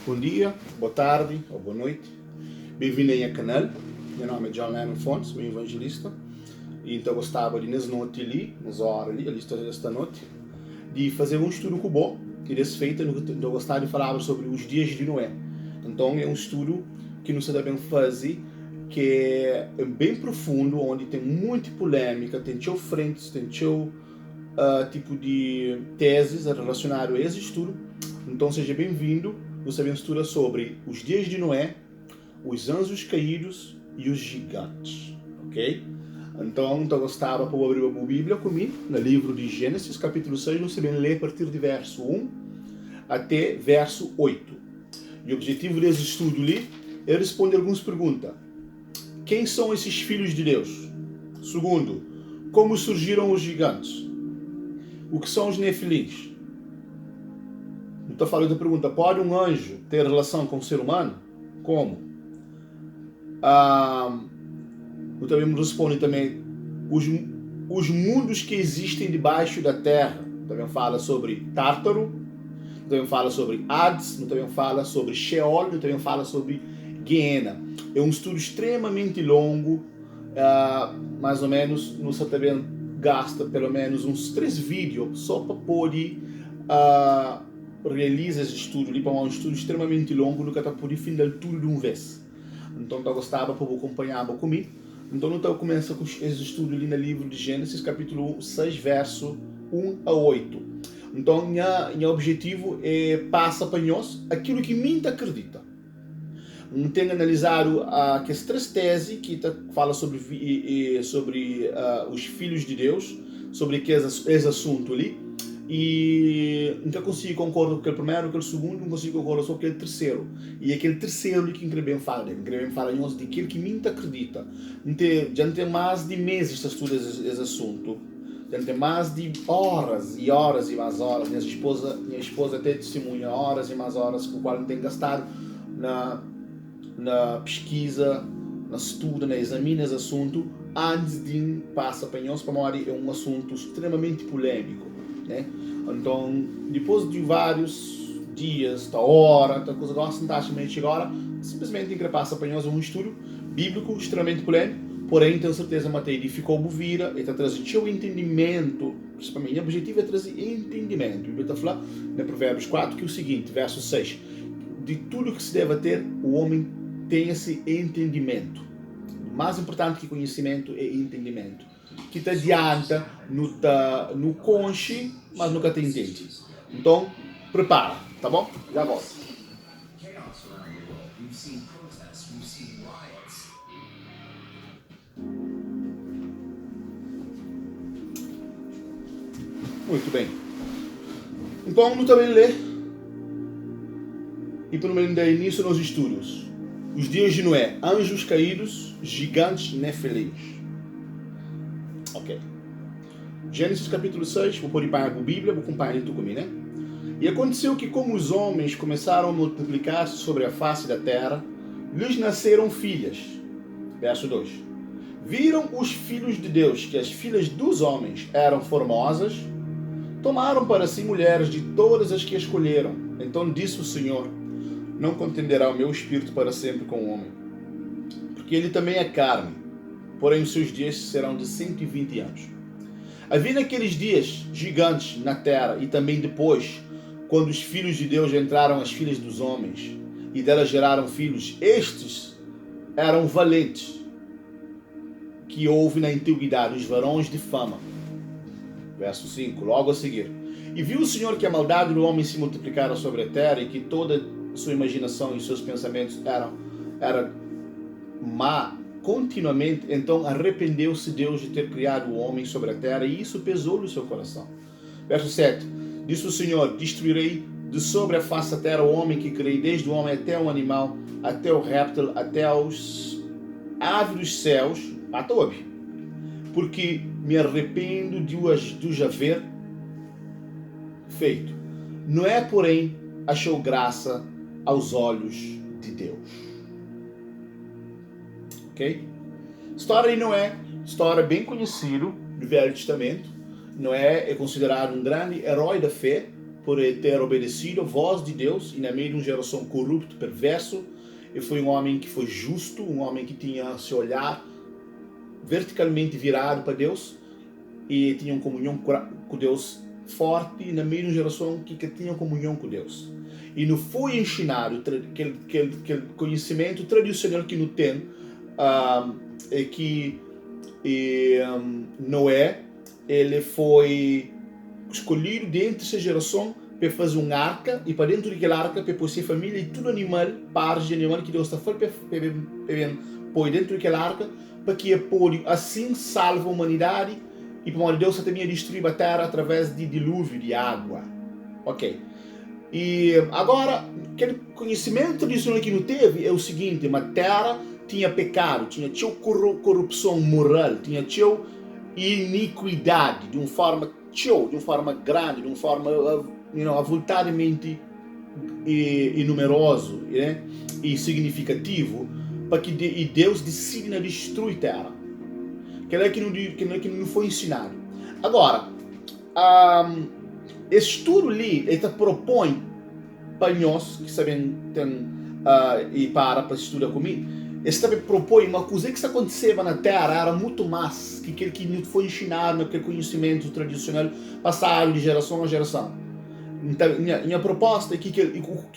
Bom dia, boa tarde ou boa noite. Bem-vindo aí ao canal. Meu nome é John Lennon Fontes, sou evangelista. E então gostava de, nas noites ali, nas horas ali, esta noite, de fazer um estudo com o Bó, que eles feito, eu gostava de falar sobre os dias de Noé. Então é um estudo que não se deve fazer, que é bem profundo, onde tem muita polêmica, tem teu frentes, tem teu tipo de teses relacionadas a esse estudo. Então seja bem-vindo. Você vai estudar sobre os dias de Noé, os anjos caídos e os gigantes, ok? Então eu gostava para abrir a Bíblia comigo, no livro de Gênesis, capítulo 6, você vai ler a partir de verso 1 até verso 8. E o objetivo desse estudo ali é responder algumas perguntas. Quem são esses filhos de Deus? Segundo, como surgiram os gigantes? O que são os nefilins? Então falando da pergunta, pode um anjo ter relação com um ser humano? Como? Eu também respondo também os mundos que existem debaixo da terra. Também fala sobre Tártaro, também fala sobre Hades, também fala sobre Sheol, também fala sobre Guiena. É um estudo extremamente longo, mais ou menos, você também gasta pelo menos uns 3 vídeos só para poder realizar esse estudo. É um estudo extremamente longo, nunca está por final tudo de uma vez. Então eu gostava para acompanhar comigo. Então eu começo com esse estudo ali no livro de Gênesis, capítulo 6, verso 1 a 8. Então, o objetivo é passar para nós aquilo que mente acredita. Tenho analisado as 3 teses que fala sobre os filhos de Deus, sobre esse assunto ali. E nunca consigo concordar com aquele primeiro, com aquele segundo, não consigo concordar só com aquele terceiro. E aquele terceiro ali que Increbem fala, Increbem fala em de aquilo que mente acredita. Já não tem mais de meses que estuda esse assunto. Já não tem mais de horas e horas e mais horas. Minha esposa até testemunha horas e mais horas com o qual não tem gastado na pesquisa, na estudo, na examina esse assunto, antes de passar para nós, para nós é um assunto extremamente polêmico. Né? Então, depois de vários dias, da hora, da coisa gosta fantásticamente agora, simplesmente passa para nós um estudo bíblico extremamente polêmico, porém tenho certeza que Mateus ficou movida e está trazendo o entendimento. Para mim, o objetivo é trazer entendimento. A Bíblia está falando, em Provérbios 4, que é o seguinte, verso 6, de tudo que se deve ter, o homem tem esse entendimento. O mais importante que conhecimento é entendimento. Que te adianta no conche, mas nunca te entende. Então, prepara, tá bom? Já volto. Muito bem. Então, eu também ler. E pelo menos dar início nos estudos. Os dias de Noé, anjos caídos, gigantes nefilins. Ok. Gênesis capítulo 6, vou pôr para a Bíblia, vou acompanhar tu comigo, né? E aconteceu que como os homens começaram a multiplicar-se sobre a face da terra, lhes nasceram filhas. Verso 2. Viram os filhos de Deus que as filhas dos homens eram formosas, tomaram para si mulheres de todas as que escolheram. Então disse o Senhor, não contenderá o meu espírito para sempre com o homem, porque ele também é carne, porém os seus dias serão de 120 anos. Havia naqueles dias gigantes na terra e também depois, quando os filhos de Deus entraram as filhas dos homens e delas geraram filhos, estes eram valentes, que houve na antiguidade, os varões de fama. Verso 5, logo a seguir. E viu o Senhor que a maldade do homem se multiplicara sobre a terra e que toda sua imaginação e seus pensamentos era má continuamente, então arrependeu-se Deus de ter criado o homem sobre a terra e isso pesou no seu coração. Verso 7, disse o Senhor, destruirei de sobre a face da terra o homem que criei, desde o homem até o animal, até o réptil, até os aves dos céus, porque me arrependo de os haver feito. Noé, porém, achou graça aos olhos de Deus. Ok? História de Noé, história bem conhecida do Velho Testamento. Noé é considerado um grande herói da fé, por ter obedecido a voz de Deus e na meio de uma geração corrupta, perverso. Ele foi um homem que foi justo, um homem que tinha seu olhar verticalmente virado para Deus e tinha uma comunhão com Deus forte e na meio de uma geração que tinha comunhão com Deus. E não foi ensinado aquele conhecimento tradicional que não tem, é que Noé, ele foi escolhido dentro dessa geração para fazer uma arca, e para dentro daquela arca para pôr sua família e todo animal, pares de animal que Deus está falando para pôr dentro daquela arca, para que pôde assim salvar a humanidade e para Deus também destruir a terra através de dilúvio de água. Ok. E agora, aquele conhecimento tradicional que não teve é o seguinte: a terra tinha pecado, tinha corrupção moral, tinha iniquidade de uma forma grande, de uma forma avultadamente e numeroso, né? E significativo, para que Deus decide destruir a terra. Que não foi ensinado. Agora, esse estudo ali, ele propõe para nós que sabem e para estudar comigo, ele também propõe uma coisa que se acontecia na Terra era muito mais que aquele que não foi ensinado naquele conhecimento tradicional passado de geração a geração. Então, minha proposta é que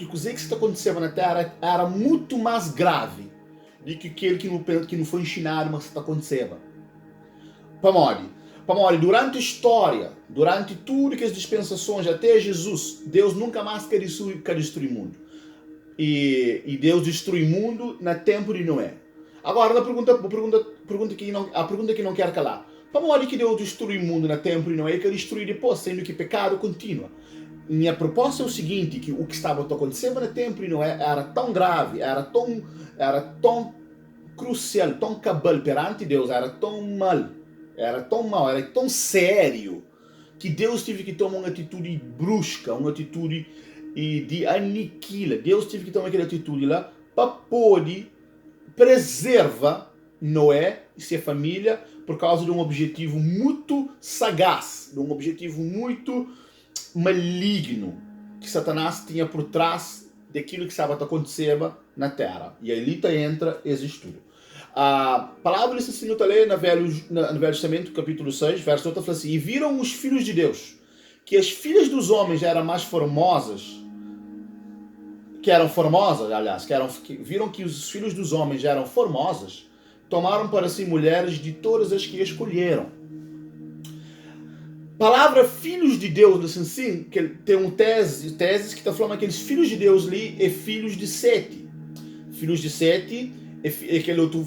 coisa que se acontecia na Terra era muito mais grave do que aquele que não foi ensinado, mas que aconteceu. Para durante a história, durante tudo que as dispensações até Jesus, Deus nunca mais quer destruir o mundo. E Deus destrui o mundo no tempo de Noé. Agora, a pergunta que não quer calar. Para que Deus destrui o mundo no tempo de Noé, quer destruir depois, sendo que o pecado continua. Minha proposta é o seguinte: que o que estava acontecendo no tempo de Noé era tão grave, era tão crucial, tão cabal perante Deus, era tão mal, era tão sério, que Deus teve que tomar uma atitude brusca, uma atitude de aniquila. Deus teve que tomar aquela atitude lá para poder preservar Noé e sua família por causa de um objetivo muito sagaz, de um objetivo muito maligno que Satanás tinha por trás daquilo que estava acontecendo na Terra. E ali entra esse estudo. A palavra desse ensino está ali no Velho Testamento, capítulo 6, verso 8, fala assim: e viram os filhos de Deus que as filhas dos homens eram mais formosas, viram que os filhos dos homens eram formosas, tomaram para si mulheres de todas as que escolheram. Palavra filhos de Deus, assim, que tem uma tese que está falando que aqueles filhos de Deus ali é filhos de Sete. Filhos de Sete é aquele outro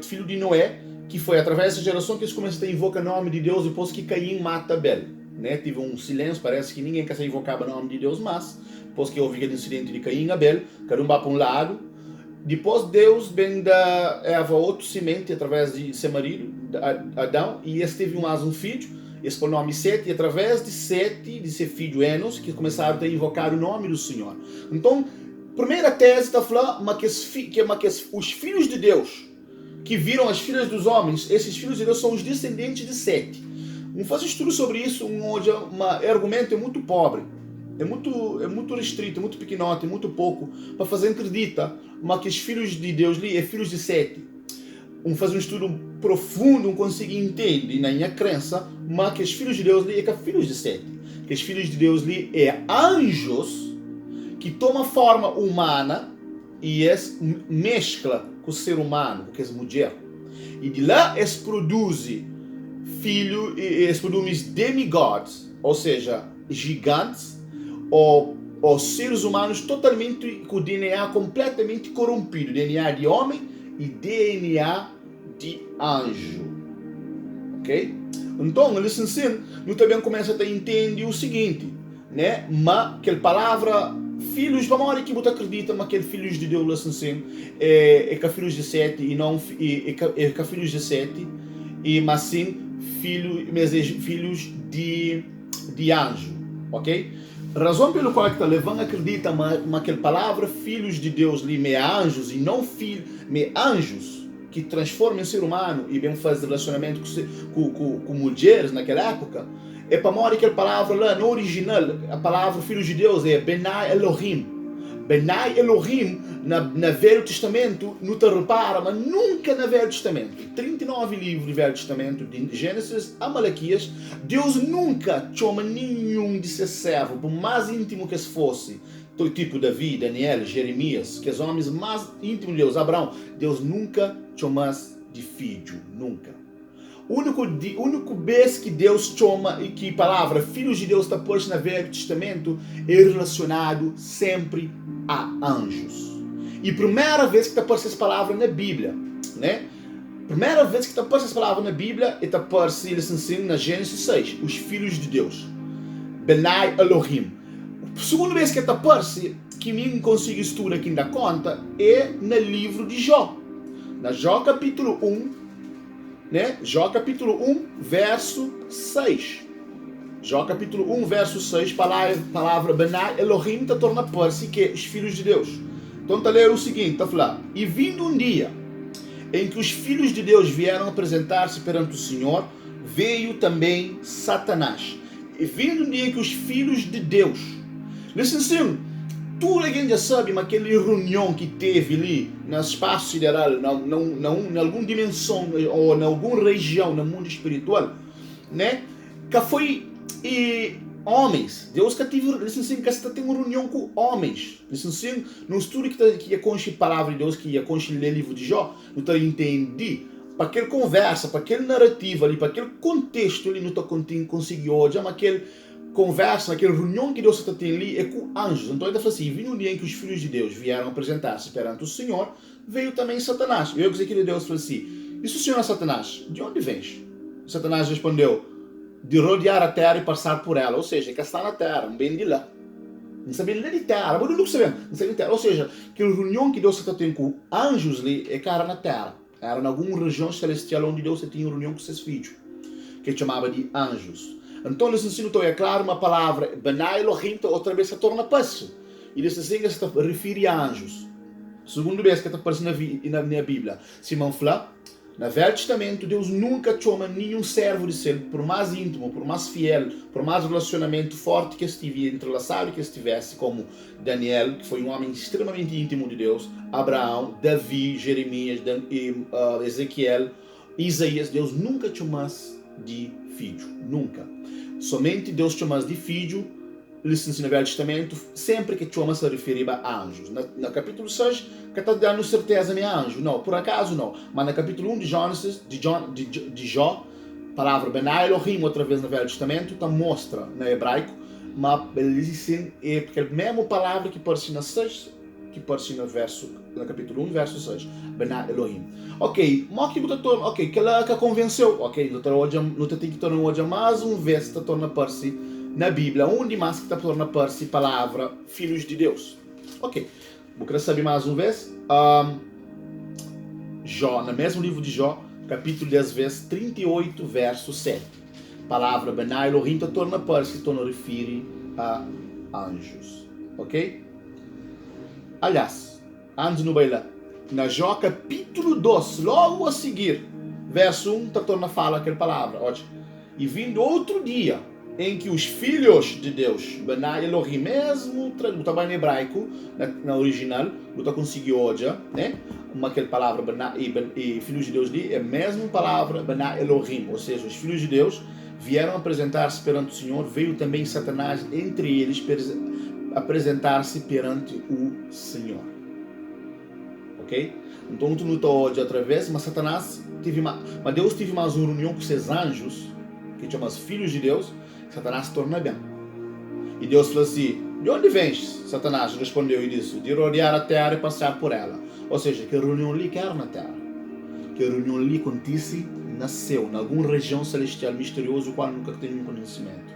filho de Noé, que foi através dessa geração que eles começam a invocar o nome de Deus depois que Caim mata Abel. Né? Tive um silêncio, parece que ninguém quer invocar o nome de Deus, mas depois que houve aquele incidente de Caim e Abel, cada um vai para um lado. Depois Deus vem da Eva outro semente através de seu marido, Adão, e esse teve mais um filho. Esse foi o nome Sete, e através de Sete, de seu filho Enos, que começaram a invocar o nome do Senhor. Então, a primeira tese está falando que os filhos de Deus, que viram as filhas dos homens, esses filhos de Deus são os descendentes de Sete. Não faz estudo sobre isso, onde o argumento é muito pobre, é muito restrito, é muito pequenote, é muito pouco, para fazer acreditar que os filhos de Deus ali é filhos de Sete. Fazer um estudo profundo, não conseguir entender na minha crença, mas que os filhos de Deus ali é filhos de Sete. Que os filhos de Deus ali é anjos que tomam forma humana e mescla com o ser humano, que é a mulher. E de lá eles produzem demigods, ou seja, gigantes, ou seres humanos totalmente com o DNA completamente corrompido, DNA de homem e DNA de anjo. Ok? Então, eles ensinam, nós também começamos a entender o seguinte, né? Mas aquela palavra filhos, vamos olhar que você acredita, mas aqueles filhos de Deus assim, é que filhos de Sete e não é que filhos de Sete, mas sim filhos de anjo, ok? A razão pela qual está levando acredita mas aquela palavra filhos de Deus ali, me anjos e não me anjos que transformam em ser humano e bem fazem relacionamento com mulheres naquela época, é para morrer aquela palavra lá, no original, a palavra Filho de Deus é Benai Elohim. Benai Elohim, na Velho Testamento, não te repara, mas nunca no Velho Testamento. 39 livros do Velho Testamento, de Gênesis a Malaquias, Deus nunca chama nenhum de ser servo, por mais íntimo que se fosse, tipo Davi, Daniel, Jeremias, que os homens mais íntimos de Deus, Abraão, Deus nunca chamasse de filho, nunca. O único vez que Deus chama e que a palavra Filhos de Deus está posta no Velho Testamento é relacionado sempre a anjos. E a primeira vez que está posta essa palavra na Bíblia, né? Primeira vez que está posta essa palavra na Bíblia está posta, eles ensinam na Gênesis 6, os Filhos de Deus. Benai Elohim. A segunda vez que está posta, que ninguém consegue estudar aqui na conta, é no livro de Jó. Na Jó capítulo 1, né? Jó capítulo 1, verso 6. Jó capítulo 1, verso 6, palavra Benai Elohim está torna por-se que os filhos de Deus. Então está a ler o seguinte, está a falar: e vindo um dia em que os filhos de Deus vieram apresentar-se perante o Senhor, veio também Satanás. E vindo um dia em que os filhos de Deus, listen, tudo alguém já sabe, mas aquela reunião que teve ali no espaço sideral, em alguma dimensão ou em alguma região no mundo espiritual, né? Que foi homens. Deus que teve, que tem uma reunião com homens. No estudo que ia com a palavra de Deus, que ia com o livro de Jó, não está entender para aquela conversa, para aquele narrativa ali, para aquele contexto ali, não está conseguindo hoje, mas aquele conversa, aquela reunião que Deus está tendo ali é com anjos. Então ele fala assim: vindo um dia em que os filhos de Deus vieram apresentar-se perante o Senhor, veio também Satanás. E eu que aquele Deus falou assim: e se o Senhor é Satanás, de onde vens? Satanás respondeu: de rodear a terra e passar por ela. Ou seja, que está na terra, um bem de lá. Não sabia nem de terra, mas não sabia de terra. Ou seja, aquela reunião que Deus está tendo com anjos ali é cara na terra. Era em alguma região celestial onde Deus tinha reunião com seus filhos, que ele chamava de anjos. Então, nesse ensino, é claro, uma palavra, Benai Elohim, outra vez se torna passo. E nesse ensino, se refere a anjos. Segunda vez que está aparecendo na Bíblia. Simão fala, no Velho Testamento, Deus nunca chama nenhum servo de ser, por mais íntimo, por mais fiel, por mais relacionamento forte que estivesse, entrelaçado que estivesse, como Daniel, que foi um homem extremamente íntimo de Deus, Abraão, Davi, Jeremias, Ezequiel, Isaías. Deus nunca chamasse de filho, nunca. Somente Deus chama de filho, licença no Velho Testamento, sempre que chama se referia a anjos. No capítulo 6, que está dando certeza nem anjo, não, por acaso não. Mas no capítulo 1 de Gênesis, de Jó, palavra Benai Elohim, outra vez no Velho Testamento, está mostra no hebraico, mas eles dizem é porque a mesma palavra que aparece na 6, que aparece no capítulo 1, verso 6, Benai Elohim. Ok, que ela convenceu, ok, não tem que tornar hoje mais uma vez que torna aparecer na Bíblia, onde mais que torna aparecer palavra filhos de Deus. Ok, vou querer saber mais uma vez. Jó, no mesmo livro de Jó, capítulo 10, verso 38, verso 7. Palavra Benai Elohim torna aparecer, torna refere a anjos. Ok? Aliás, antes no baila, na Jó capítulo 2, logo a seguir, verso 1, torna fala aquela palavra. E vindo outro dia, em que os filhos de Deus, Benai Elohim, mesmo trabalho em hebraico, na original, não conseguiu hoje, né? Aquela palavra e filhos de Deus ali é a mesma palavra Benai Elohim, ou seja, os filhos de Deus vieram apresentar-se perante o Senhor, veio também Satanás entre eles apresentar-se perante o Senhor. Ok? Então tu não está hoje outra vez, mas mas Deus teve mais uma reunião com seus anjos, que chama os filhos de Deus. Satanás se torna bem. E Deus falou assim: de onde vens? Satanás respondeu e disse: de rodear a terra e passar por ela. Ou seja, que a reunião ali que era na terra, que a reunião ali acontece, nasceu em alguma região celestial misteriosa, o qual nunca tem nenhum conhecimento.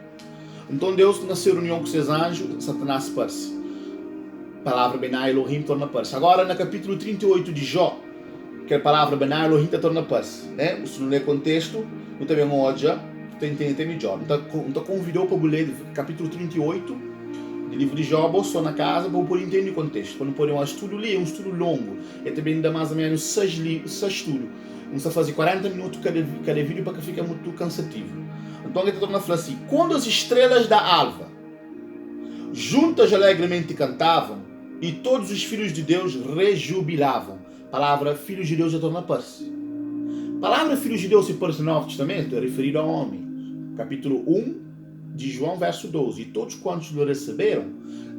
Então Deus nasceu em reunião com seus anjos, Satanás se parece. Palavra Benai Elohim torna parece. Agora no capítulo 38 de Jó, que a palavra Benai Elohim torna parece, né? Se não ler contexto, não tem bem hoje. Tem Jó. Então convidou para ler capítulo 38 do livro de Jó, só na casa, para poder entender o contexto. Para não poder um estudo ali, é um estudo longo. E também dá mais ou menos 6 estudos. Vamos fazer 40 minutos cada vídeo para que fique muito cansativo. Então ele está tornando a falar assim: quando as estrelas da alva juntas alegremente cantavam e todos os filhos de Deus rejubilavam. A palavra filhos de Deus já torna a-se. A palavra filhos de Deus se parece no Novo Testamento é referida a homem. Capítulo 1 de João, verso 12. E todos quantos o receberam,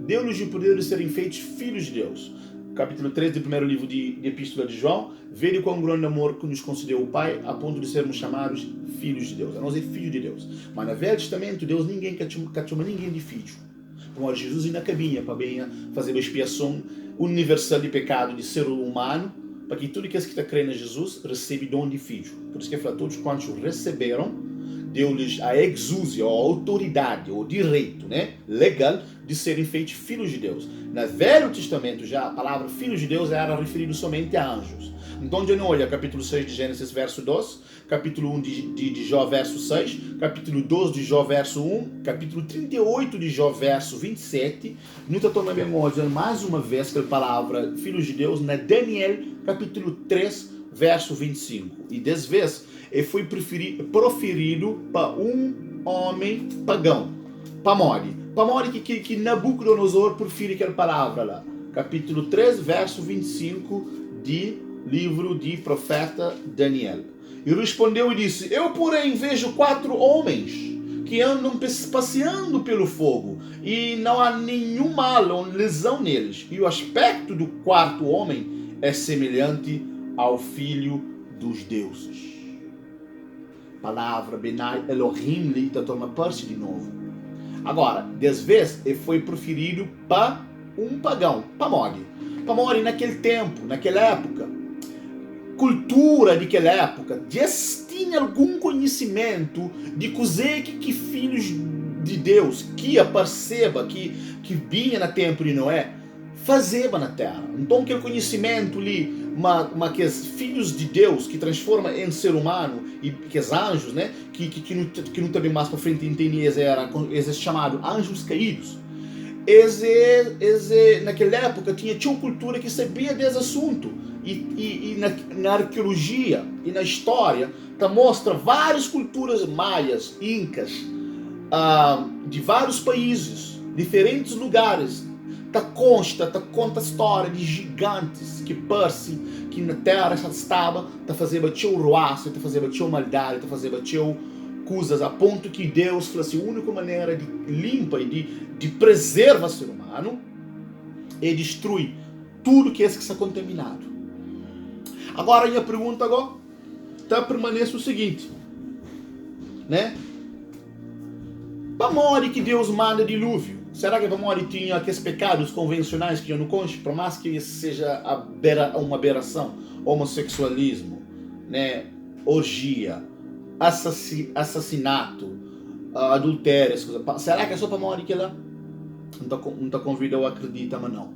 deu-lhes o poder de serem feitos filhos de Deus. Capítulo 3 do primeiro livro de Epístola de João. Vede quão grande amor que nos concedeu o Pai, a ponto de sermos chamados filhos de Deus. A nós é filho de Deus. Mas no Velho Testamento, Deus ninguém chama ninguém de filho. Como Jesus ainda cabia para bem fazer a expiação universal de pecado de ser humano, para que tudo que está crendo em Jesus recebe dom de filho. Por isso que ele fala, todos quantos o receberam, deu-lhes a exúzia, a autoridade, o direito, né, legal de serem feitos filhos de Deus. No Velho Testamento, já a palavra filhos de Deus era referida somente a anjos. Então, já não olha capítulo 6 de Gênesis, verso 2, capítulo 1 de Jó, verso 6, capítulo 2 de Jó, verso 1, capítulo 38 de Jó, verso 27. Não está tomando memória mais uma vez que a palavra filhos de Deus na Daniel, capítulo 3, verso 25. E dessa vez, ele foi proferido para um homem pagão, Pamori. Pamori que Nabucodonosor prefere aquela palavra lá. Capítulo 3, verso 25 de livro de profeta Daniel. E respondeu e disse: eu, porém, vejo 4 homens que andam passeando pelo fogo, e não há nenhum mal ou lesão neles. E o aspecto do 4º homem é semelhante ao filho dos deuses. Palavra Benai Elohim está tomando parte de novo. Agora, dessa vez, ele foi preferido para um pagão, Pamori. Pamori naquele tempo, naquela época, cultura daquela época, tinha algum conhecimento de cozer que filhos de Deus, que perceba, que vinha na tempo de Noé, fazia na terra. Então, aquele conhecimento ali, que os filhos de Deus, que transforma em ser humano, e que os anjos, né, que não também mais para frente entendi, eles chamados anjos caídos. Naquela época tinha uma cultura que sabia desse assunto. E na arqueologia e na história mostra várias culturas maias, incas, de vários países, diferentes lugares. Conta a história de gigantes que que na terra estava, fazendo ruaça, fazendo maldade, fazendo coisas, a ponto que Deus falou assim: a única maneira de limpa e de preservar o ser humano é destruir tudo que está contaminado. Agora, a minha pergunta permanece o seguinte, né? Pamori que Deus manda dilúvio. Será que Pamori tinha aqueles pecados convencionais que eu não conheço, por mais que isso seja uma aberração? Homossexualismo, né? Orgia, assassinato, adultério, será que é só Pamori que ela? Não está convidado a acreditar, mas não.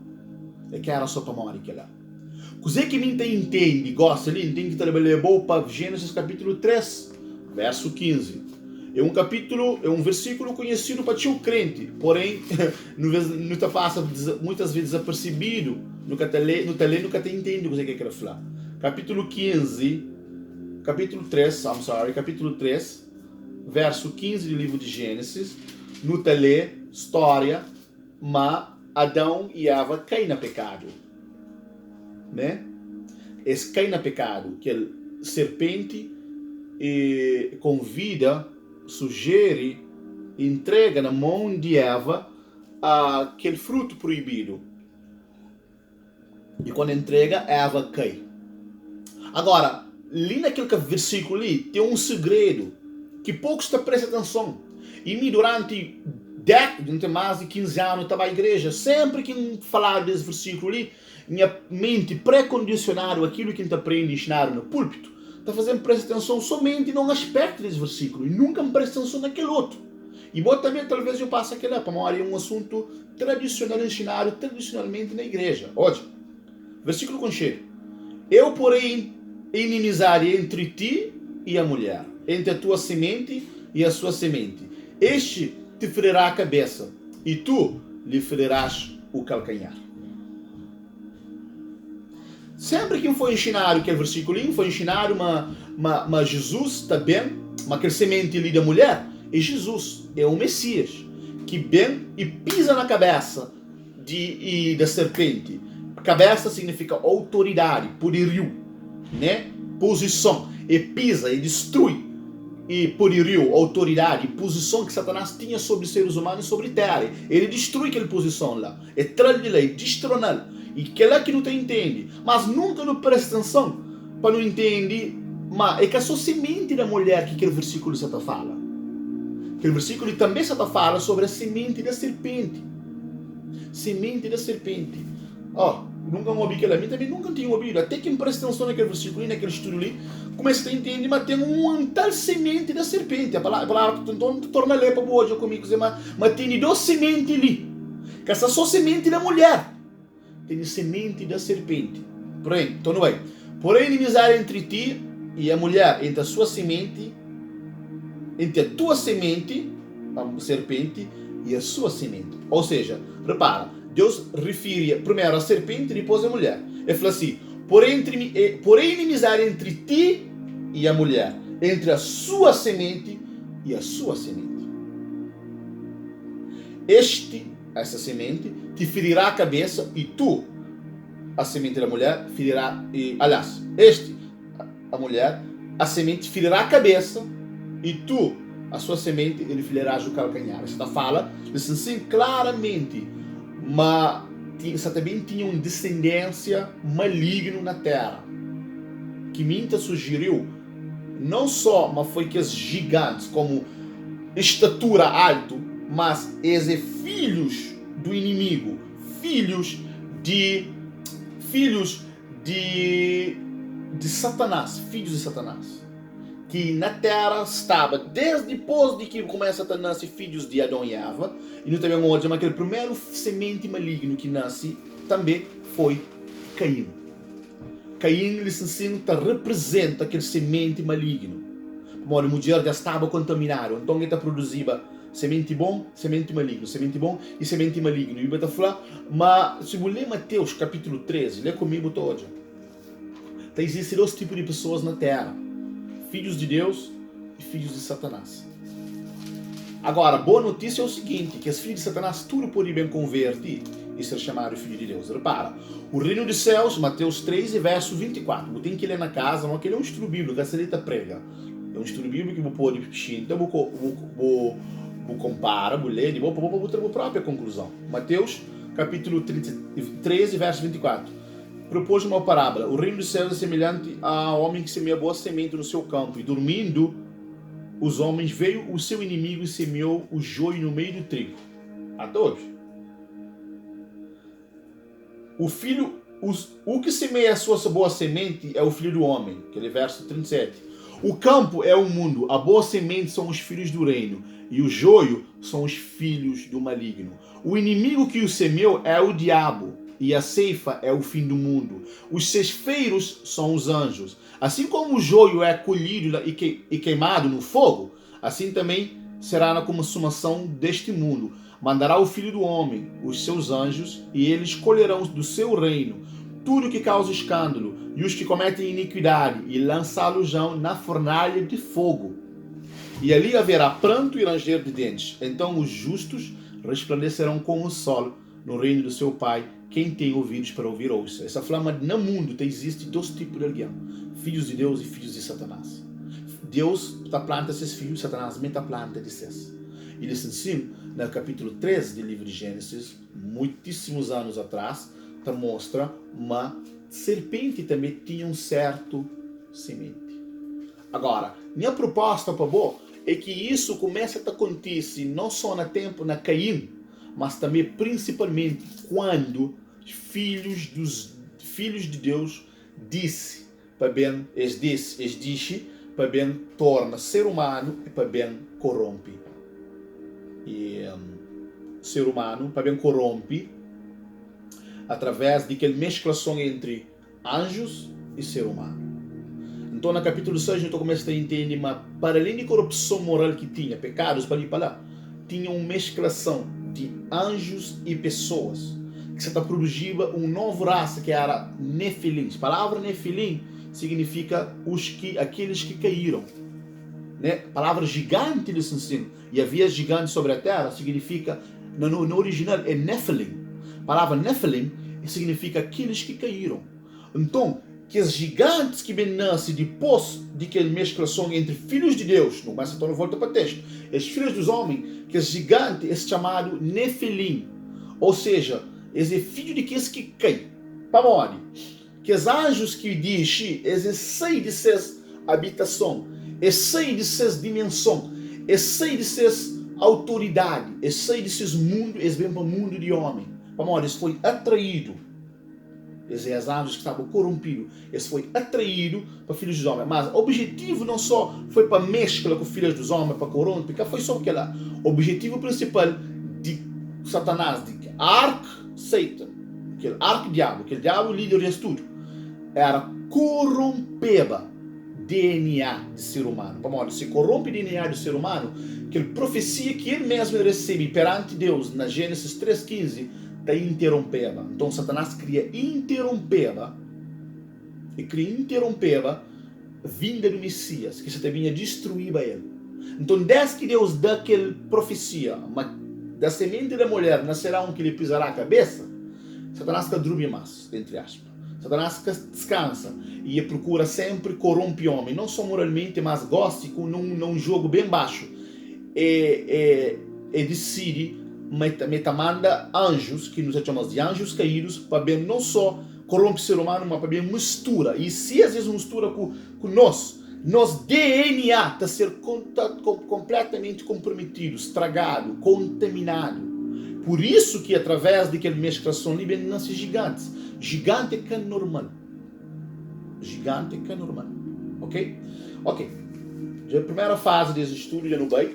É que era só Pamori que ela. Cos'è que ninguém entende, gosta ali, tem que trabalhar bom para Gênesis capítulo 3, verso 15. É um versículo conhecido para tio crente, porém, não passa muitas vezes desapercebido, nunca entende o que ele quer falar. Capítulo 3, verso 15 do livro de Gênesis, não lê história, mas Adão e Eva caem no pecado. Né? Eles caem no pecado, que a serpente convida, sugere, entrega na mão de Eva aquele fruto proibido. E quando entrega, Eva cai. Agora, ali naquele versículo ali, tem um segredo que poucos prestam atenção. E me durante mais de 15 anos, estava à igreja, sempre que falar desse versículo ali, minha mente pré-condicionada aquilo que a gente aprende e ensinar no púlpito, está fazendo prestar atenção somente num aspecto desse versículo e nunca me presta atenção naquele outro. E bom, também talvez eu passe aquele para uma área, um assunto tradicional ensinado tradicionalmente na igreja. Hoje, versículo com cheiro. Eu, porém, inimizade entre ti e a mulher, entre a tua semente e a sua semente. Este te ferirá a cabeça e tu lhe ferirás o calcanhar. Sempre que foi ensinado aquele versículo, foi ensinado uma Jesus também, uma aquele semente ali da mulher, é Jesus, é o Messias, que vem e pisa na cabeça da serpente. Cabeça significa autoridade, poderio, né? Posição. E pisa e destrui e poderio, autoridade, posição que Satanás tinha sobre os seres humanos e sobre a terra. Ele destrui aquela posição lá. E traz de lei, destrona. E que lá que não te entende. Mas nunca não presta atenção para não entender. Mas é que a sua semente da mulher que aquele versículo se fala. Aquele versículo também se fala sobre a semente da serpente. Semente da serpente. Nunca ouvi aquilo a mim, também nunca tinha ouvido. Até que me presta atenção naquele versículo, naquele estudo ali, comecei a entender, mas tem uma tal semente da serpente. A palavra então torna lepa boa comigo, mas tem duas sementes ali. Que essa só semente da mulher. Tem semente da serpente. Porém, então não é. Porém, inimizade entre ti e a mulher, entre a sua semente, entre a tua semente, a serpente, e a sua semente. Ou seja, repara, Deus refere primeiro a serpente e depois a mulher. Ele fala assim, porém inimizade entre ti e a mulher, entre a sua semente e a sua semente. Essa semente, te ferirá a cabeça e tu, a semente da mulher, ferirá... a mulher, a semente ferirá a cabeça e tu, a sua semente, ele ferirás o calcanhar. Esta fala, assim, claramente, mas você também tinha uma descendência maligna na terra. Que Minta sugeriu, não só, mas foi que os gigantes, como estatura alto, mas eles filhos do inimigo, filhos de Satanás, filhos de Satanás. Que na terra estava, desde depois de que começa a nascer filhos de Adão e Eva, e não também onde, mas aquele primeiro semente maligno que nasce também foi Caim. Caim, representa aquele semente maligno. Como a mulher já estava contaminada, então ele produzia semente bom, semente maligno, semente bom e semente maligno. E eu falar, mas se você ler Mateus capítulo 13, lê comigo todo. Existem dois tipos de pessoas na terra. Filhos de Deus e filhos de Satanás. Agora, boa notícia é o seguinte, que os filhos de Satanás tudo podem bem converter e ser chamados filhos de Deus. Repara, o reino dos céus, Mateus 13, verso 24. Tem que ler na casa, não aquele é um estudo bíblico, a Celita prega. É um estudo bíblico que vou pôr de então vou comparar, vou ler, vou ter a própria conclusão. Mateus, capítulo 13, verso 24. Propôs uma parábola. O reino dos céus é semelhante a homem que semeia boa semente no seu campo. E dormindo os homens, veio o seu inimigo e semeou o joio no meio do trigo. A todos. O que semeia a sua boa semente é o filho do homem. Aquele verso 37. O campo é o mundo. A boa semente são os filhos do reino. E o joio são os filhos do maligno. O inimigo que o semeou é o diabo. E a ceifa é o fim do mundo. Os ceifeiros são os anjos. Assim como o joio é colhido e queimado no fogo, assim também será na consumação deste mundo. Mandará o Filho do Homem, os seus anjos, e eles colherão do seu reino tudo que causa escândalo, e os que cometem iniquidade, e lançá-los-ão na fornalha de fogo. E ali haverá pranto e ranger de dentes. Então os justos resplandecerão como o sol no reino do seu Pai. Quem tem ouvidos para ouvir, ouça. Essa flama no mundo existe dois tipos de religião: filhos de Deus e filhos de Satanás. Deus está planta esses filhos, Satanás também está planta desses. E nesse ensino, no capítulo 13 do livro de Gênesis, muitíssimos anos atrás, mostra uma serpente também tinha um certo semente. Agora, minha proposta para você é que isso comece a acontecer não só no tempo na Caim, mas também principalmente quando filhos de Deus disse para bem, disse para bem torna ser humano e para bem corrompe. E ser humano para bem corrompe através de aquela mesclação entre anjos e ser humano. Então, no capítulo 6, a gente começa a entender, mas para além de corrupção moral que tinha, pecados para ali e para lá, tinha uma mesclação de anjos e pessoas, que se produziva uma nova raça que era Nefilim. A palavra Nefilim significa aqueles que caíram. né? A palavra gigante eles ensinam. E havia gigantes sobre a terra, significa, no original é Nephilim. A palavra Nephilim significa aqueles que caíram. Então, que os gigantes que bem nascem depois de que a mesclação entre filhos de Deus, não vai se tornar volta para o texto, os filhos dos homens, que os gigantes é chamado Nephilim. Ou seja, esse é filho de aqueles que caem. Para onde? Que os anjos que dizem, eles saem de suas habitação, eles saem de suas dimensões, eles saem de suas autoridades, eles saem de seus mundos, eles vêm para o mundo de homem. Para onde? Eles foram atraídos. Esses são os anjos que estavam corrompidos. Eles foram atraídos para filhos dos homens. Mas o objetivo não só foi para mescla com filhos dos homens, para corromper, porque foi só aquele. O objetivo principal de Satanás, de Satan, aquele arquidiabo, aquele diabo líder de tudo, era corromper DNA do ser humano. Para modo, se corrompe o DNA do ser humano, aquela profecia que ele mesmo recebe perante Deus na Gênesis 3:15, está interrompendo. Então Satanás queria interromper a vinda do Messias, que se vinha destruir ele. Então, desde que Deus dá aquela profecia, da semente da mulher nascerá um que lhe pisará a cabeça, Satanás que dorme mais, entre aspas. Satanás que descansa e procura sempre corromper o homem, não só moralmente, mas gosta num jogo bem baixo. E decide manda anjos, que nos chamamos de anjos caídos, para bem não só corrompe o ser humano, mas para bem mistura. E se às vezes mistura com nosso DNA está ser completamente comprometido, estragado, contaminado. Por isso que através daquela mesclação ali nascem gigantes. Gigante que é normal. Gigante que é normal. Ok? Ok. Já a primeira fase desse estudo já no bem.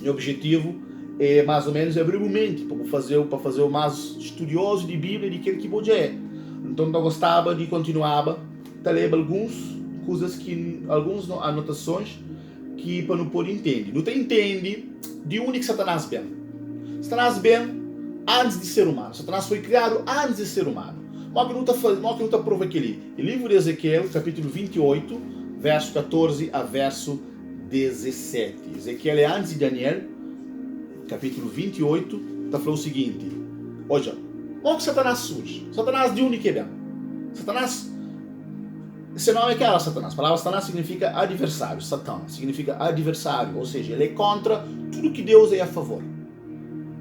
Meu objetivo é mais ou menos abrir o mente para fazer o mais estudioso de Bíblia de que pode é. Então eu gostava de continuar a ler algumas anotações que para não poder entender. Não tem entende de onde que Satanás vem. Satanás vem antes de ser humano. Satanás foi criado antes de ser humano. Mas que não está prova aquele. O livro de Ezequiel, capítulo 28, verso 14 a verso 17. Ezequiel é antes de Daniel, capítulo 28, está falando o seguinte. Olha, como que Satanás surge? Satanás de onde que vem? Satanás, esse nome é que era Satanás. A palavra Satanás significa adversário. Satã significa adversário, ou seja, ele é contra tudo que Deus é a favor.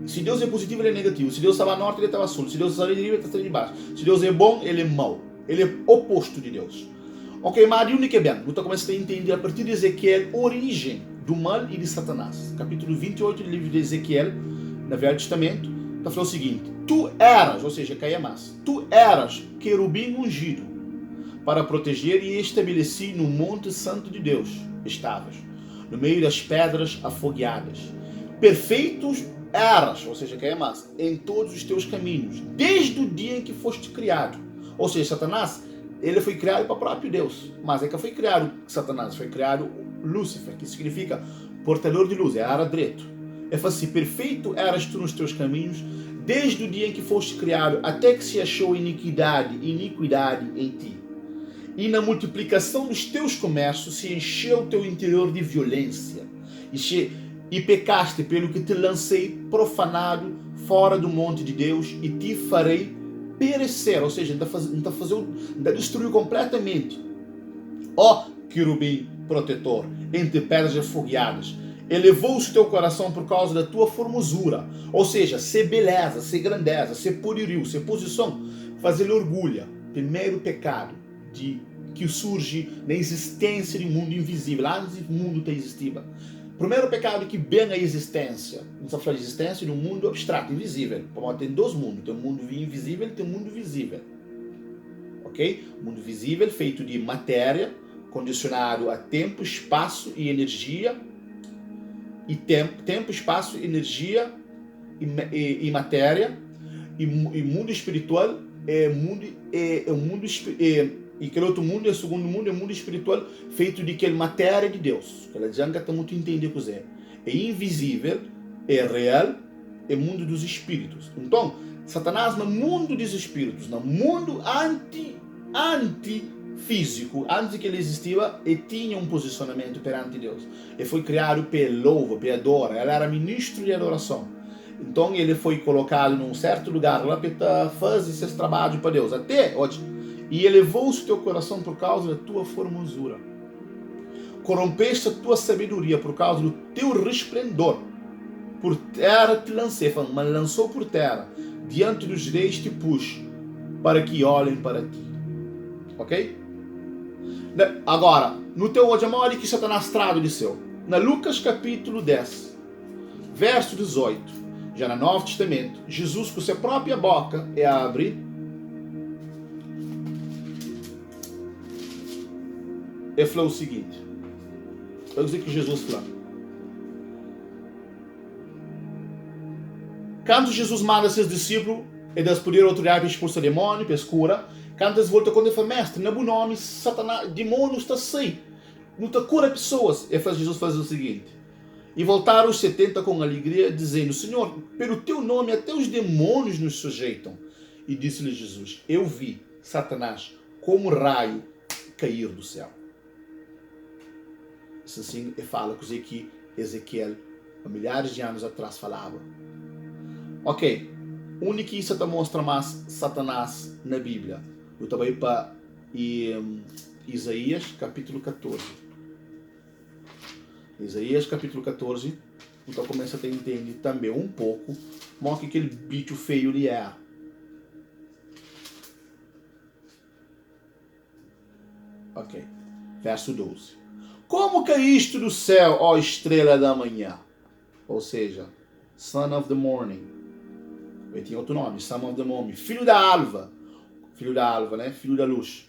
Se Deus é positivo, ele é negativo. Se Deus estava a norte, ele estava a sul. Se Deus está ali, ele está ali embaixo. Se Deus é bom, ele é mau. Ele é oposto de Deus. Ok, mas de onde que vem? Então começa a entender a partir de Ezequiel a origem do mal e de Satanás. Capítulo 28 do livro de Ezequiel, no Velho Testamento, está falando o seguinte. Tu eras, ou seja, caia mais. Tu eras querubim ungido para proteger e estabelecer no monte santo de Deus. Estavas no meio das pedras afogueadas. Perfeitos eras, ou seja, caia mais, em todos os teus caminhos, desde o dia em que foste criado. Ou seja, Satanás, ele foi criado para o próprio Deus. Mas é que foi criado Satanás, foi criado Lúcifer, que significa portador de luz, é a ara direito. É assim, perfeito eras tu nos teus caminhos, desde o dia em que foste criado, até que se achou iniquidade em ti. E na multiplicação dos teus comércios se encheu o teu interior de violência. E pecaste pelo que te lancei profanado fora do monte de Deus e te farei perecer. Ou seja, destruiu completamente. Ó querubim protetor, entre pedras afogueadas, elevou-se o teu coração por causa da tua formosura. Ou seja, ser beleza, ser grandeza, ser poderio, ser posição, fazer orgulho. Primeiro pecado que surge na existência de um mundo invisível. Antes do mundo ter existido. Primeiro pecado que vem a existência. Não está falando de existência de um mundo abstrato, invisível. Tem dois mundos. Tem um mundo invisível e tem um mundo visível. Ok? O mundo visível feito de matéria, condicionado a tempo, espaço e energia. E tempo, espaço, energia e matéria. E mundo espiritual e aquele outro mundo, o segundo mundo, é o mundo espiritual feito de aquela matéria de Deus. Aquela janga está muito entender o que é. É invisível, é real, é mundo dos espíritos. Então, Satanás no mundo dos espíritos, no mundo anti físico, antes que ele existia, e tinha um posicionamento perante Deus. Ele foi criado pelo louvo, pela adora, ele era ministro de adoração. Então ele foi colocado num certo lugar lá para fazer esse trabalho para Deus, até hoje. E elevou-se o teu coração por causa da tua formosura. Corrompeste a tua sabedoria por causa do teu resplendor. Por terra te lancei, mas lançou por terra. Diante dos reis te pus, para que olhem para ti. Ok? Agora, no teu olho, olha que Satanás trado de seu. Na Lucas capítulo 10, verso 18, já no Novo Testamento, Jesus com sua própria boca abre e falou o seguinte. Eu dizer que Jesus falou. Quando Jesus manda seus discípulos, eles puderam autoridade para expulsar demônio, para cura. Quando eles voltam, quando ele fala, mestre, no bom nome, Satanás, demônio está sem. Não está cura pessoas. E Jesus faz o seguinte. E voltaram os 70 com alegria, dizendo, Senhor, pelo teu nome até os demônios nos sujeitam. E disse-lhe Jesus, eu vi Satanás como raio cair do céu. Isso assim, ele fala com Ezequiel, há milhares de anos atrás, falava. Ok, único que isso mostra mais Satanás na Bíblia. Eu também para Isaías capítulo 14. Isaías capítulo 14, então começa a entender também um pouco como que aquele bicho feio ele é. Ok, verso 12. Como caíste do céu, ó estrela da manhã? Ou seja, son of the morning. Ele tinha outro nome, son of the morning. Filho da alva. Filho da alva, né? Filho da luz.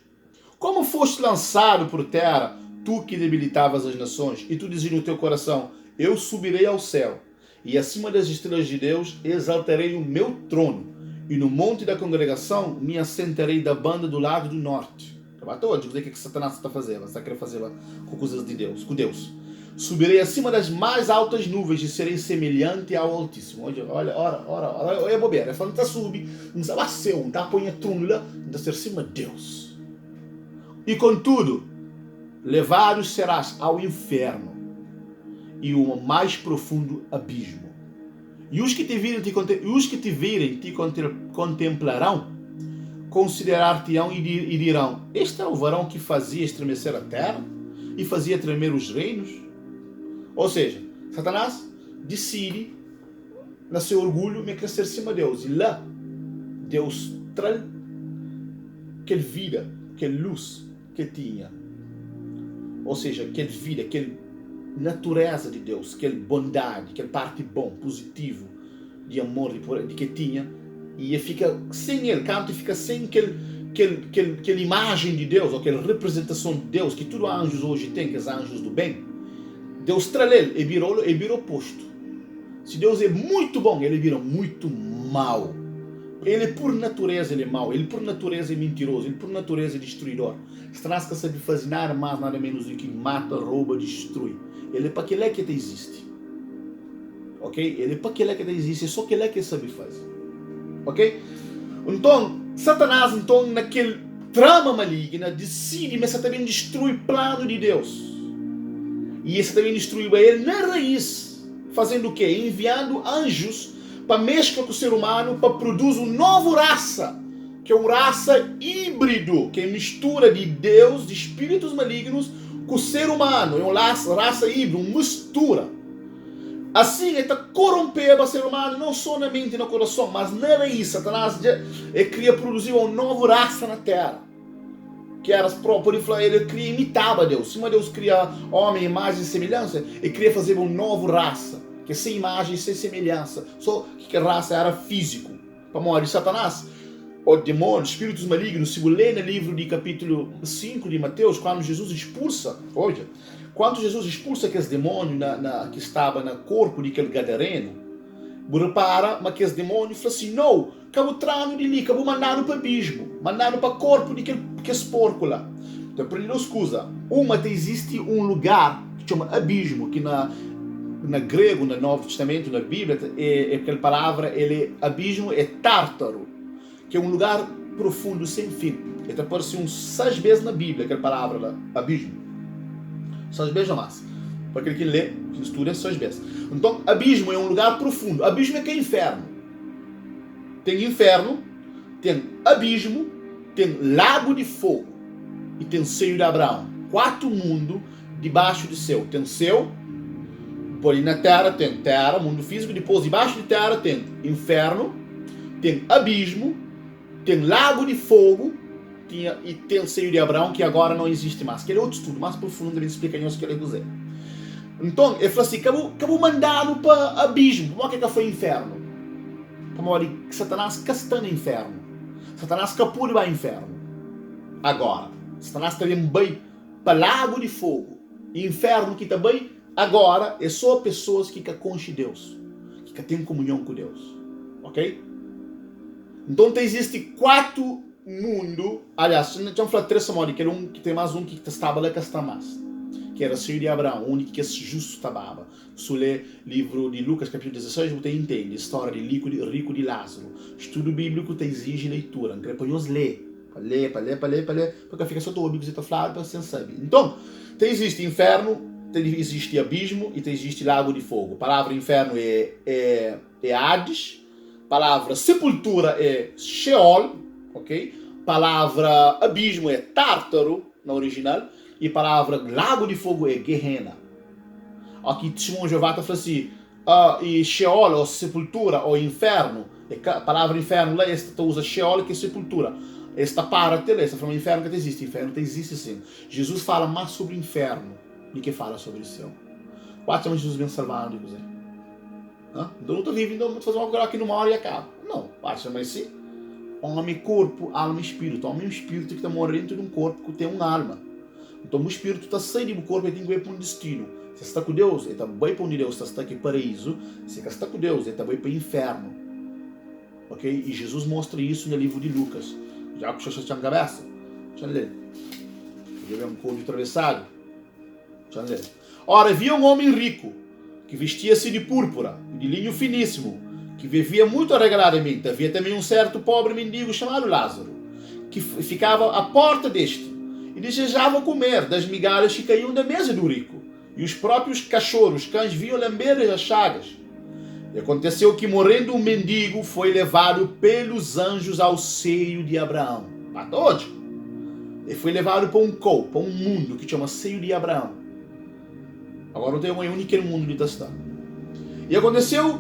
Como foste lançado por terra, tu que debilitavas as nações, e tu dizia no teu coração, eu subirei ao céu, e acima das estrelas de Deus exaltarei o meu trono, e no monte da congregação me assentarei da banda do lado do norte. Estou a dizer o que Satanás está fazendo, está querendo fazer com coisas de Deus, com Deus. Subirei acima das mais altas nuvens e serei semelhante ao Altíssimo. Olha a bobeira. Ele fala, não está subir, não está ser, não está põe a trunla, não está ser acima de Deus. E contudo, levados serás ao inferno e o mais profundo abismo. E os que te virem te contemplarão, considerar-te-ão e dirão, este é o varão que fazia estremecer a terra e fazia tremer os reinos? Ou seja, Satanás decide, no seu orgulho, me crescer acima de Deus. E lá, Deus traz aquela vida, aquela luz que tinha. Ou seja, aquela vida, aquela natureza de Deus, aquela bondade, aquela parte bom, positivo, de amor de que tinha. E ele fica sem ele, canto, e fica sem aquela imagem de Deus, ou aquela representação de Deus, que todos os anjos hoje têm, que são anjos do bem. Deus traz ele e vira oposto. Se Deus é muito bom, ele vira muito mal. Ele por natureza ele é mau, ele por natureza é mentiroso, ele por natureza é destruidor. Satanás que sabe fazer nada mais, nada menos do que mata, rouba, destrói. Ele é para aquele que existe. Ok? Ele é para aquele que existe, é só aquele que sabe fazer. Ok? Então, Satanás, naquele trama maligna, decide, mas também destrói o plano de Deus. E esse também destruiu ele na raiz, fazendo o quê? Enviando anjos para mesclar com o ser humano, para produzir uma nova raça, que é uma raça híbrido, que é mistura de Deus, de espíritos malignos, com o ser humano. É uma raça híbrida, uma mistura. Assim, ele está corrompendo o ser humano, não só na mente e no coração, mas na raiz. Satanás queria produzir uma nova raça na terra. Que era por ele queria imitar a Deus. Se Deus cria homem, imagem e semelhança, ele queria fazer uma nova raça, que sem imagem e sem semelhança. Só que a raça era físico. Para morrer de Satanás, o demônio, espíritos malignos, se você ler no livro de capítulo 5 de Mateus, quando Jesus expulsa, aqueles demônios que estavam no corpo de aquele gadareno, repara, mas aqueles demônios falam assim, não, acabou trano de ali, acabou mandando para o abismo, mandando para o corpo de aquele porco lá. Então, para ele não escusa, existe um lugar que chama abismo, que na grego, no Novo Testamento, na Bíblia, aquela palavra, abismo é tártaro, que é um lugar profundo sem fim. Ele aparece 6 vezes na Bíblia, aquela palavra lá, abismo. 6 vezes ou mais. Para aquele que lê, que estuda, 6 vezes. Então, abismo é um lugar profundo. Abismo é que é inferno. Tem inferno, tem abismo, tem lago de fogo e tem seio de Abraão. 4 mundos debaixo do céu. Tem céu, por aí na terra tem terra, mundo físico, depois debaixo de terra tem inferno, tem abismo, tem lago de fogo e tem seio de Abraão, que agora não existe mais. Que é outro estudo mais profundo, ele explica em que ele dizer. Então, ele falou assim, acabou mandado para abismo. Por que foi inferno? Como olha, Satanás está no inferno. Satanás escapou de vai inferno. Agora, Satanás está bem para lago de fogo. E inferno que também, agora, é só pessoas que conhecem Deus. Que têm comunhão com Deus. Ok? Então, existe 4 mundos. Aliás, vamos falar 3 samori, que era que tem mais que estava lá que está mais. Que era seio de Abraão, o único que é justo estava. Se lê livro de Lucas, capítulo 16, você entende a história de rico de Lázaro. Estudo bíblico te exige leitura. Não queremos ler. Para ler, porque fica só todo o Bíblia falado para você saber. Então, existe inferno, existe abismo e existe lago de fogo. A palavra inferno é Hades. A palavra sepultura é Sheol, ok? A palavra abismo é Tártaro, na original. E a palavra lago de fogo é Gehenna. Aqui Simão Jeová está falando assim, e Sheol, ou sepultura, ou inferno. A palavra inferno lá, esta usa Sheol, que é sepultura. Esta parte lá, esta fala inferno que existe. Inferno que existe sim. Jesus fala mais sobre o inferno do que fala sobre o céu. Quatro anos Jesus vem salvar de você. Então não estou vivendo, vou fazer uma coisa aqui numa hora e acaba. Não, basta mais assim. Homem, corpo, alma e espírito. Homem é um espírito que está morrendo dentro de um corpo que tem uma alma. Então o espírito está saindo do corpo e tem que ir para um destino. Se está com Deus, ele está bem para onde Deus está aqui para paraíso. Se está com Deus, ele está bem para o inferno. Ok? E Jesus mostra isso no livro de Lucas. Já que você tinha a cabeça? Deixa eu ler. Ele é um corpo atravessado. Deixa eu ler. Ora, havia um homem rico que vestia-se de púrpura e de linho finíssimo, que vivia muito regaladamente. Havia também um certo pobre mendigo chamado Lázaro, que ficava à porta deste e desejava comer das migalhas que caíam da mesa do rico. E os próprios cachorros, cães, vinham lamber as chagas. E aconteceu que, morrendo um mendigo, foi levado pelos anjos ao seio de Abraão. Patótico. Ele foi levado para para um mundo que chama seio de Abraão. Agora não tem um único mundo de testar. E aconteceu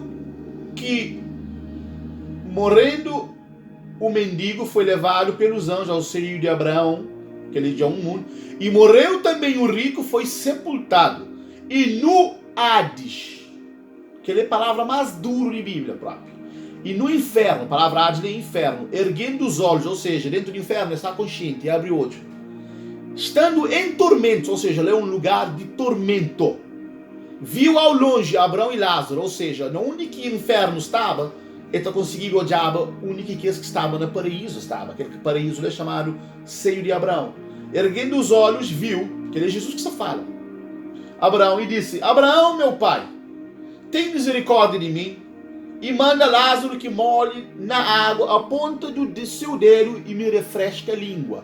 que, morrendo o mendigo, foi levado pelos anjos ao seio de Abraão, que ele já é um mundo, e morreu também o rico, foi sepultado. E no Hades, que é a palavra mais dura de Bíblia própria, e no inferno, a palavra Hades é inferno, erguendo os olhos, ou seja, dentro do inferno está consciente e abre o olho, estando em tormentos, ou seja, é um lugar de tormento, viu ao longe Abraão e Lázaro, ou seja, no único inferno estava, ele conseguiu o diabo, o único que estava no paraíso, aquele paraíso é chamado seio de Abraão. Erguendo os olhos, viu, que é Jesus que se fala, Abraão, e disse: Abraão, meu pai, tem misericórdia de mim e manda Lázaro que molhe na água a ponta do seu dedo e me refresque a língua,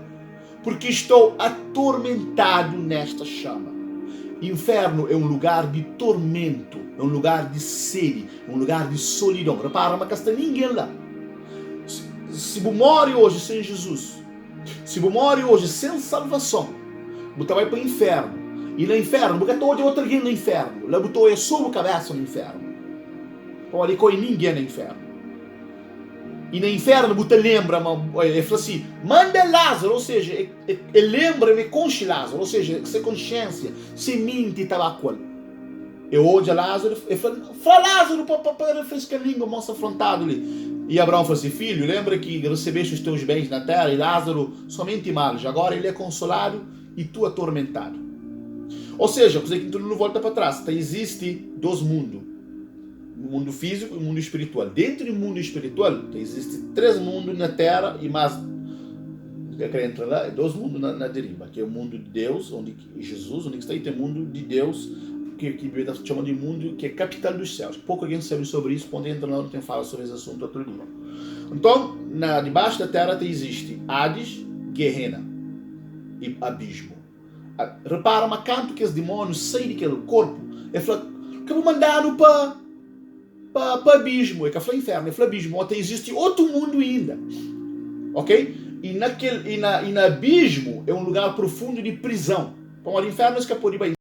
porque estou atormentado nesta chama. Inferno é um lugar de tormento, é um lugar de sede, é um lugar de solidão. Repara, mas está ninguém lá. Se você morre hoje sem Jesus, se você morre hoje sem salvação, você vai para o inferno. E no inferno, porque todo outro alguém no inferno, lá botou é só a cabeça no inferno. Olha, com ninguém no inferno. E no inferno, você lembra, ele fala assim, manda Lázaro, ou seja, ele lembra-me com Lázaro, ou seja, sem consciência, sem mente estava com ele. Eu olho a Lázaro, ele fala Lázaro, para refrescar a língua, mostra afrontado ali. E Abraão fala assim, filho, lembra que recebeste os teus bens na terra, e Lázaro somente males, agora ele é consolado e tu atormentado. Ou seja, coisa que tu não volta para trás, existe 2 mundos. O mundo físico e o mundo espiritual. Dentro do mundo espiritual, existem 3 mundos na Terra e mais, entra lá, 2 mundos na deriva, que é o mundo de Deus, onde Jesus, onde está aí, tem o mundo de Deus, que a Bíblia chama de mundo, que é capital dos céus. Pouco alguém sabe sobre isso, quando entra lá, não tem fala sobre esse assunto outro dia. Então, debaixo da terra existe Hades, Gehenna e abismo. Repara, mas canto que os demônios saem daquele corpo, é falar, que eu vou mandar-no para abismo, é que é inferno, é para abismo, até existe outro mundo ainda, ok? E no abismo é um lugar profundo de prisão. Então, o inferno escapou de bem.